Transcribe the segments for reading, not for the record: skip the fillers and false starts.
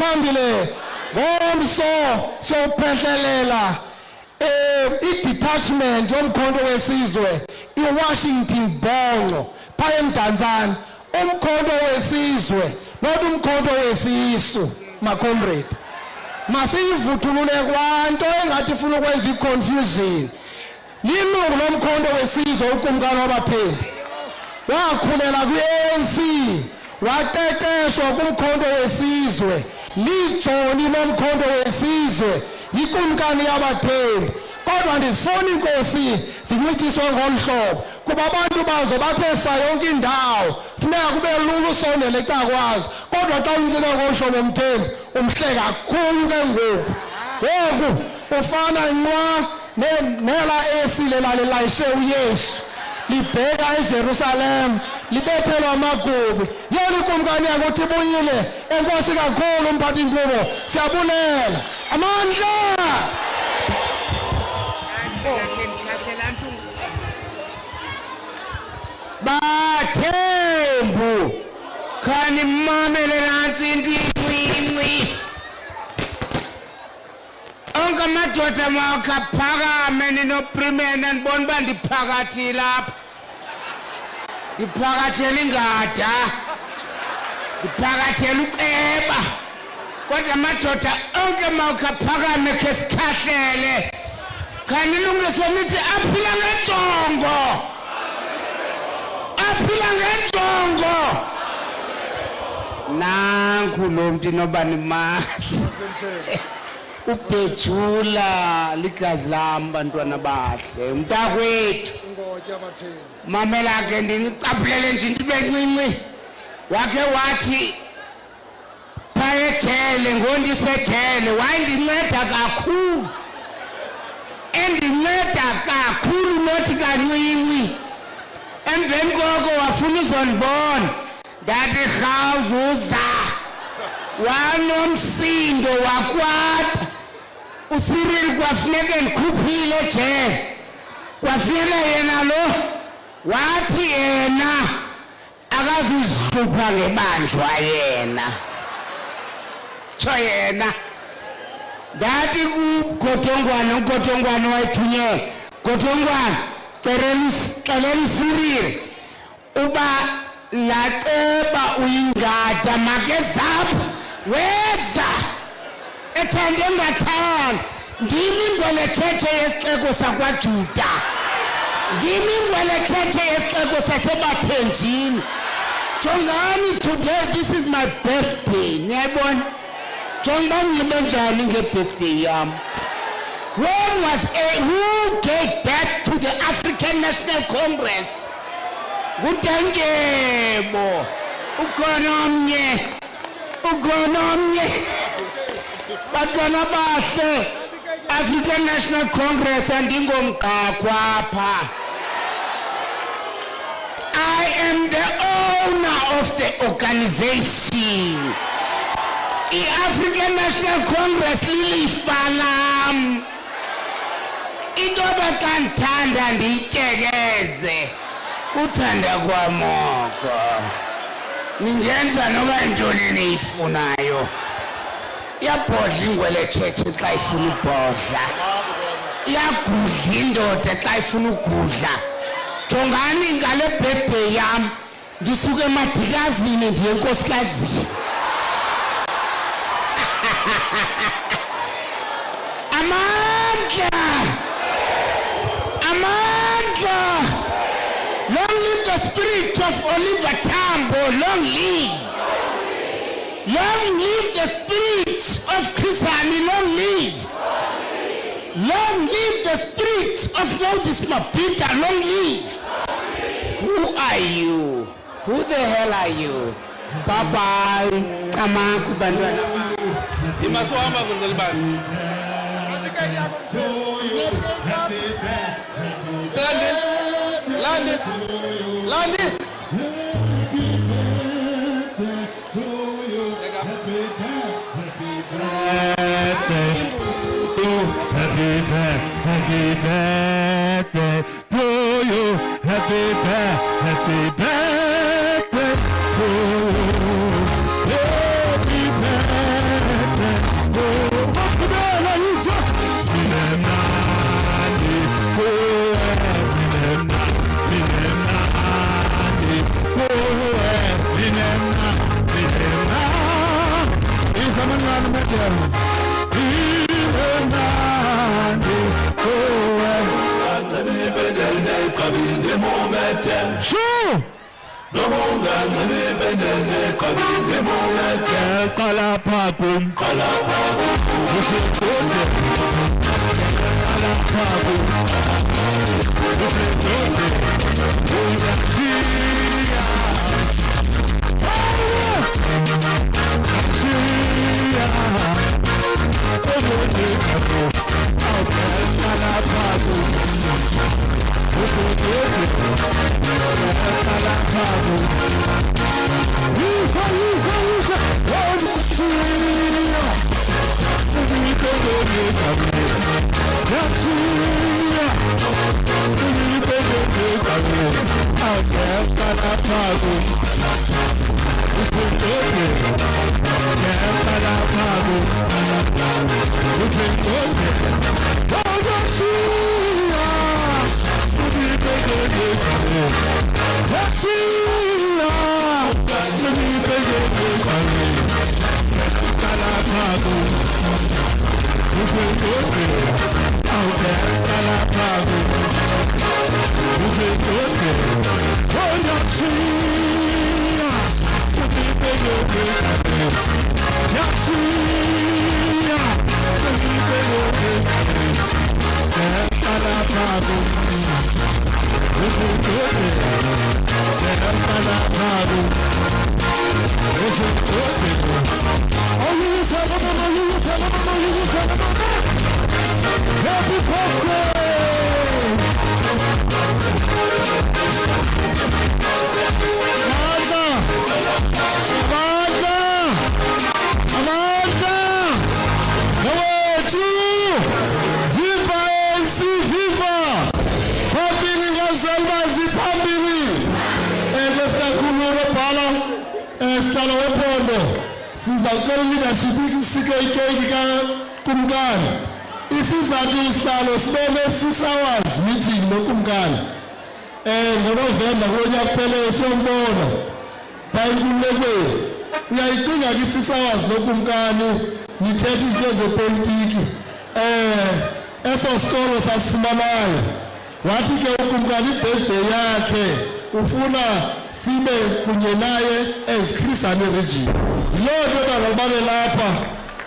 phambili ngomso siyophehlelela i-department yomkhonto wesizwe i-Washington Bongo phaya eMdantsane umkhonto wesizwe not umkhonto wesisu my comrade masiyivuthulule kwanto engathi ifuna ukwenza i-confusion lilungu lomkhonto wesizwe ukumkani wabaphembi wakhulela kwi-ANC waqeqeshwa kumkhonto wesizwe lijoni lomkhonto wesizwe yikumkani yabathembi kodwa ndizifuna inkosi zincikiswe ngolu hlobo kuba abantu bazo bathesa yonke indawo funeka kube lula usondele ecakwazo kodwa xa uncike ngolu hlobo umthembi umhle kakhulu ke ngoku ufana nqwa nela esile lalilayishe uyesu libheka eJerusalem libethelwa amagubi yona ikumkani yakuthi ibuyile enkosi kakhulu umphathi inkqubo siyabulela amandla bathembu khani mamele nantsi into incinci onke amadoda mawakhaphakame ninoPrimena ndibona uba ndiphakathi lapha ndiphakathela ingada ndiphakathela uceba kodwa amadoda onke mawakhaphakame khe sikhahlele khanilungise nithi aphila ngenjongo aphila ngenjongo nanku lo mntu inoba nimasi ubhejula ligazi lam bantwana bahle mntakwethu mamela ke ndinicaphulele nje into bencinci wakhe wathi phaya ejele ngondisejele wayendinceda kakhulu endinceda kakhulu nothi kancinci emveni koko wafuna uzondibona ndathi rhawuzuza wanomsindo wakwata uCyril kwafuneka ndikhuphile ejele kwafuneka yena lo wathi yena akazuzihlupha ngebanjwa yena tsho yena ndathi uGotongwane wayithunyelwa Gotongwane xelela uCyril uba laceba uyingada makezapha weza ethande ngathanda ndimi ingweletshetshe yesixeko sakwaJuda ndimi ingweletshetshe yesixeko sasebathenjini jongani today this is my birthday niyayibona jonga ngibe njani ngebirthday yam who gave birth to the African National Congress Dalindyebo ukhona omnye bantwana bahle African National Congress andingomqakwa apha I am the owner of the organization I-African National Congress lilifa lam into abakandithanda ndiyityekeze uthanda kwamoko ningenza noba intoni niyifunayo iyabhodla ingweletshetshe xa ifuna ubhodla iyagudla indoda xa ifuna ugudla jongani ngale birthday yam ndisuke emadikazini ndiye enkosikazini amandla long live the spirit of Oliver Tambo long live the spirit of Chrisani long live the spirit of Moses Mapita long live who are you who the hell are you bye bye amaku bantwana imaswamba kuzelibani London. Happy birthday to you. Happy birthday to you. Happy birthday. Sure. No longer independent, coming the moment. Kalapagum, Kalapagum, Sizacela leadership isike ikeki kakumkani. Isizathu isihlalo sibene 6 hours meeting nokumkani. NgoNovember kunya kuphele sombona. Bayinkulekweni. Uyayicinga ke 6 hours nokumkani nithethe izinto zepolitiki. Eso sikolo sasifumanayo. Wathi ke ukumkani birthday yakhe ufuna sibe kunye naye as Christian region. Lord babe lapha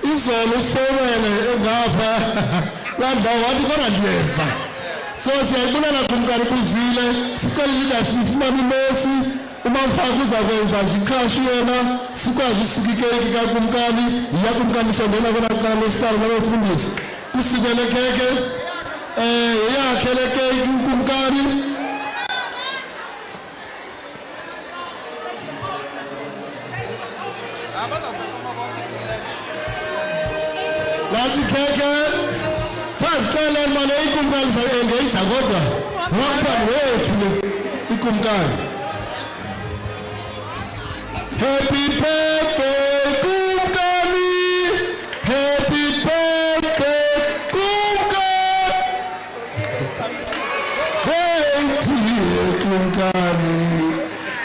izolo usonele engapha la ndawo wathi kodwa ndiyeza. So siyayibonela kumkani kuzile sicela leadership ifumana imesi uma mfaka uzakwenza nje ikhashu yena sikwazi usikike kakumkani yakumkani sondela kona cala isihlalo nabafundisi kusikele keke yakhe le keke kumkani. Lazi keke sasicela manje ikumkani engage kodwa ngakufana wethu le ikumkani. Happy birthday kumkani, happy birthday kumkani, hey dear kumkani,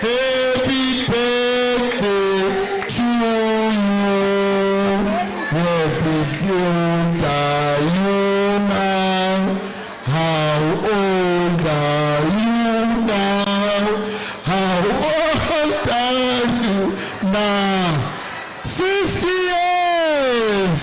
happy birthday to you. Happy birthday you now. How old are you now? How old are you now? 60 years.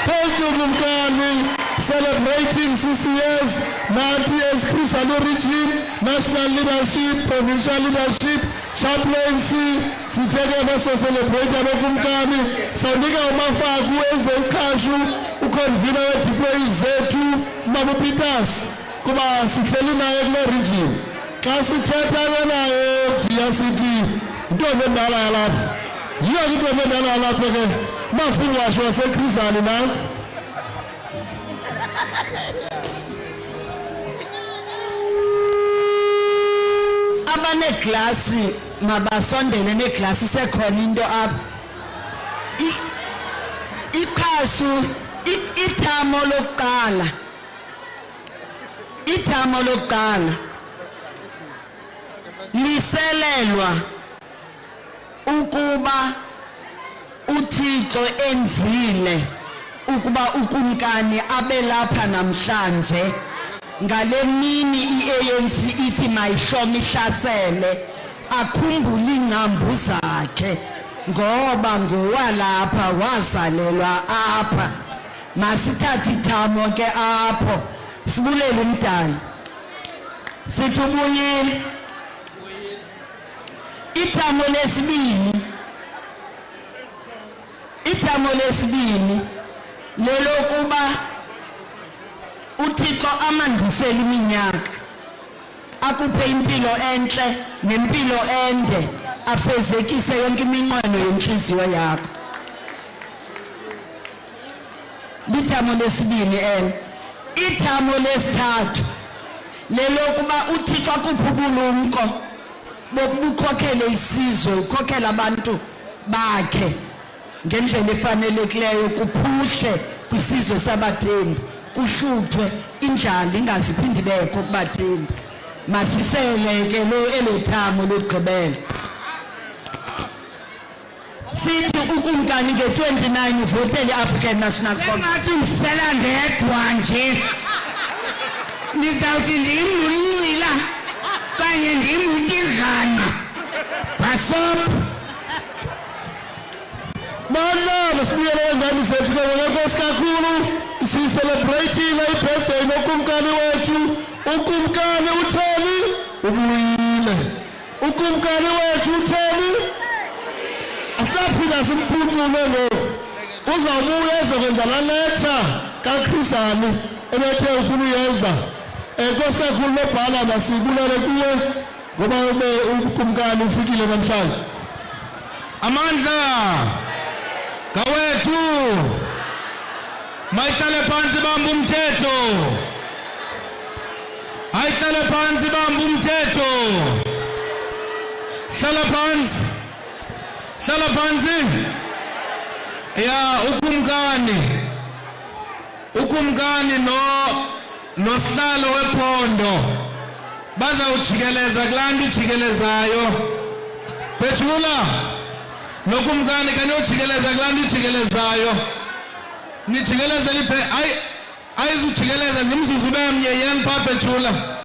Thank you, Kumkani. Celebrating 60 years. 90 years Christian origin, national leadership, provincial leadership, chaplaincy. Siteke baso celebrate Kumkani. Sawunika umafaku enze ikhashu ukonvina we-deployees zethu Mama Peters kuba sihleli naye kule region. Xa sithetha ke naye DRCD intombi endala yalapha. Yiyo intombi endala yalapha ke mafungwasho waseKhrizani na. Abaneglasi mabasondele neglasi sekhona into apha. Ikhashu ithamo lokuqala liselelwa ukuba uThixo enzile ukuba ukumkani abe lapha namhlanje ngale mini iANC ithi mayihlome ihlasele akhumbule ingcambu zakhe ngoba ngowalapha wazalelwa apha masithathe ithamo ke apho sibulele umdali sithi ubuyile ithamo lesibini lelokuba uThixo amandisele iminyaka akuphe impilo enhle nempilo ende afezekise yonke iminqweno yenhliziyo yakho lithamo lesibini ithamo lesithathu lelokuba uThixo akuphe ubulumko bokukhokhela isizwe ukhokhela abantu bakhe ngendlela efanelekileyo kuphuhle kwisizwe sabathembu kuhluthwe indlala ingaziphindi bekho kubathembu masiseleke elethamo lokugqibela sithi ukumkani nge-29 uvotele i-African National Congress ngathi ndisela ndedwa nje nizawuthi ndimncila kanye ndimutidlana basop Mama, sibuyele ngani zethu ke ngenkosi kakhulu sicelebrate i-birthday nokumkani wethu ukumkani utheni ubuyile ukumkani wethu utheni asiphinda simphucule ngoku uzawubuya ezokwenza la lecture kaChrisani ebethe ufuna uyenza nkosi kakhulu nobhala masibulele kuwe ngoba ukumkani ufikile namhlanje amandla kawethu mayihlale phansi bamba umthetho ayihlale phansi bamba umthetho hlala phansi ya ukumkani nosihlalo wephondo bazawujikeleza kulaa nto ijikelezayo Bethula nokumkani kanyojikeleza kulaa nto ijikelezayo nijikeleze lipe ayizujikeleza ngimzuzu bemnye yeni pha Bethula